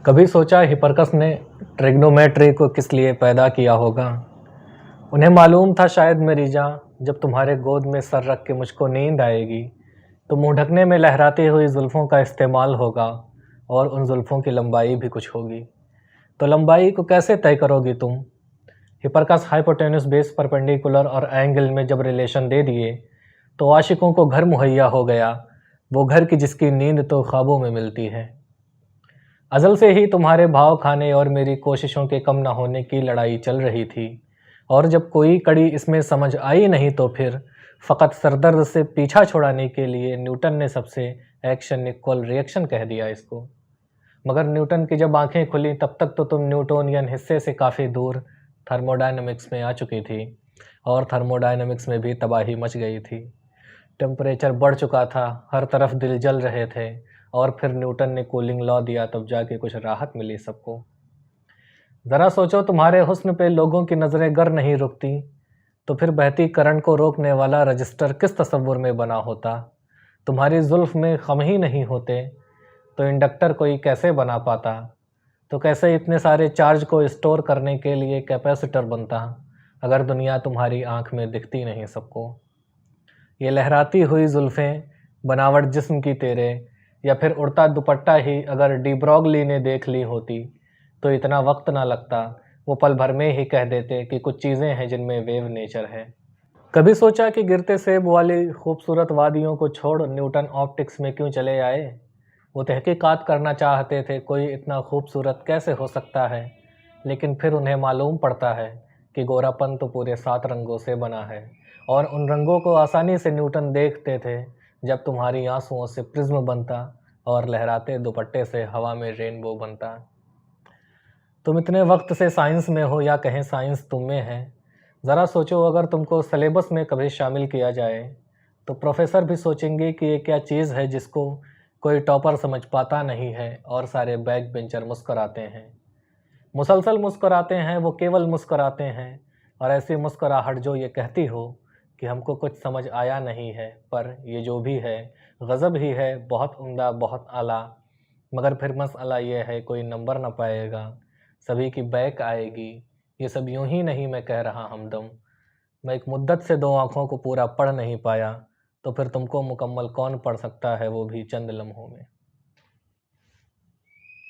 कभी सोचा हिपरकस ने ट्रिग्नोमेट्री को किस लिए पैदा किया होगा? उन्हें मालूम था शायद मेरी जान, जब तुम्हारे गोद में सर रख के मुझको नींद आएगी तो मुंह ढकने में लहराती हुई जुल्फ़ों का इस्तेमाल होगा और उन जुल्फ़ों की लंबाई भी कुछ होगी। तो लंबाई को कैसे तय करोगी तुम? हिपरकस हाइपोटेन्यूस बेस परपेंडिकुलर और एंगल में जब रिलेशन दे दिए तो आशिकों को घर मुहैया हो गया, वो घर की जिसकी नींद तो ख्वाबों में मिलती है। अज़ल से ही तुम्हारे भाव खाने और मेरी कोशिशों के कम न होने की लड़ाई चल रही थी, और जब कोई कड़ी इसमें समझ आई नहीं तो फिर फ़कत सरदर्द से पीछा छुड़ाने के लिए न्यूटन ने सबसे एक्शन इक्वल रिएक्शन कह दिया इसको। मगर न्यूटन की जब आंखें खुली तब तक तो तुम न्यूटोनियन हिस्से से काफ़ी दूर थर्मोडायनामिक्स में आ चुकी थी, और थर्मोडायनामिक्स में भी तबाही मच गई थी। टेम्परेचर बढ़ चुका था, हर तरफ दिल जल रहे थे, और फिर न्यूटन ने कूलिंग लॉ दिया, तब जाके कुछ राहत मिली सबको। ज़रा सोचो, तुम्हारे हुस्न पे लोगों की नज़रें गर नहीं रुकती तो फिर बहती करंट को रोकने वाला रजिस्टर किस तसव्वुर में बना होता? तुम्हारी जुल्फ़ में ख़म ही नहीं होते तो इंडक्टर कोई कैसे बना पाता? तो कैसे इतने सारे चार्ज को स्टोर करने के लिए कैपेसिटर बनता, अगर दुनिया तुम्हारी आँख में दिखती नहीं सबको? ये लहराती हुई जुल्फ़ें, बनावट जिस्म की तेरे, या फिर उड़ता दुपट्टा ही अगर डी ब्रॉगली ने देख ली होती तो इतना वक्त ना लगता, वो पल भर में ही कह देते कि कुछ चीज़ें हैं जिनमें वेव नेचर है। कभी सोचा कि गिरते सेब वाली खूबसूरत वादियों को छोड़ न्यूटन ऑप्टिक्स में क्यों चले आए? वो तहकीकात करना चाहते थे कोई इतना खूबसूरत कैसे हो सकता है, लेकिन फिर उन्हें मालूम पड़ता है कि गोरापन तो पूरे 7 रंगों से बना है, और उन रंगों को आसानी से न्यूटन देखते थे जब तुम्हारी आंसुओं से प्रिज्म बनता और लहराते दुपट्टे से हवा में रेनबो बनता। तुम इतने वक्त से साइंस में हो, या कहें साइंस तुम में है। ज़रा सोचो, अगर तुमको सिलेबस में कभी शामिल किया जाए तो प्रोफेसर भी सोचेंगे कि ये क्या चीज़ है जिसको कोई टॉपर समझ पाता नहीं है, और सारे बैक बेंचर मुस्कराते हैं, मुसलसल मुस्कराते हैं, वो केवल मुस्कराते हैं। और ऐसी मुस्कराहट जो ये कहती हो कि हमको कुछ समझ आया नहीं है, पर ये जो भी है गज़ब ही है, बहुत उम्दा, बहुत आला। मगर फिर मसला ये है कोई नंबर ना पाएगा, सभी की बैक आएगी। ये सब यूं ही नहीं मैं कह रहा हमदम, मैं एक मुद्दत से 2 आँखों को पूरा पढ़ नहीं पाया, तो फिर तुमको मुकम्मल कौन पढ़ सकता है, वो भी चंद लम्हों में।